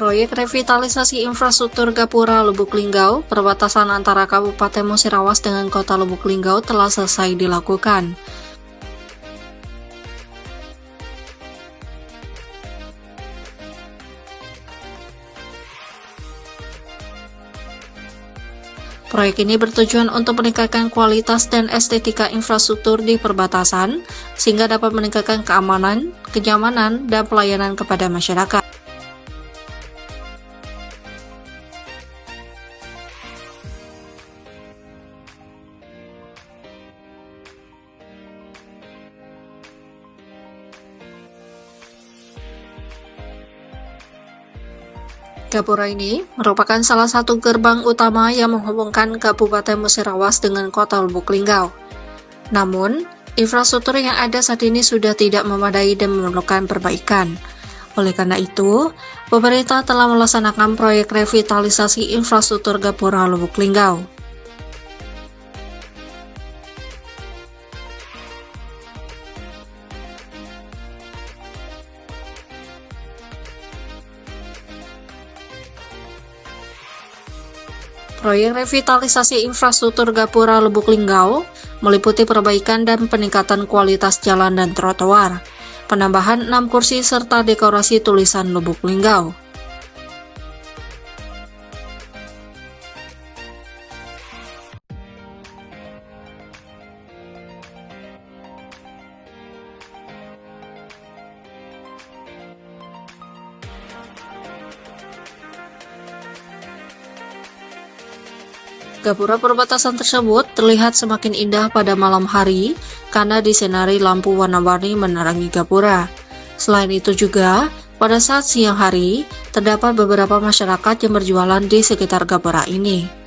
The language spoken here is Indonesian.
Proyek revitalisasi infrastruktur Gapura Lubuk Linggau, perbatasan antara Kabupaten Musirawas dengan Kota Lubuk Linggau telah selesai dilakukan. Proyek ini bertujuan untuk meningkatkan kualitas dan estetika infrastruktur di perbatasan, sehingga dapat meningkatkan keamanan, kenyamanan, dan pelayanan kepada masyarakat. Gapura ini merupakan salah satu gerbang utama yang menghubungkan Kabupaten Musirawas dengan Kota Lubuk Linggau. Namun, infrastruktur yang ada saat ini sudah tidak memadai dan memerlukan perbaikan. Oleh karena itu, pemerintah telah melaksanakan proyek revitalisasi infrastruktur Gapura Lubuk Linggau. Proyek revitalisasi infrastruktur Gapura Lubuk Linggau meliputi perbaikan dan peningkatan kualitas jalan dan trotoar, penambahan 6 kursi serta dekorasi tulisan Lubuk Linggau. Gapura perbatasan tersebut terlihat semakin indah pada malam hari karena disinari lampu warna-warni menerangi Gapura. Selain itu juga, pada saat siang hari, terdapat beberapa masyarakat yang berjualan di sekitar Gapura ini.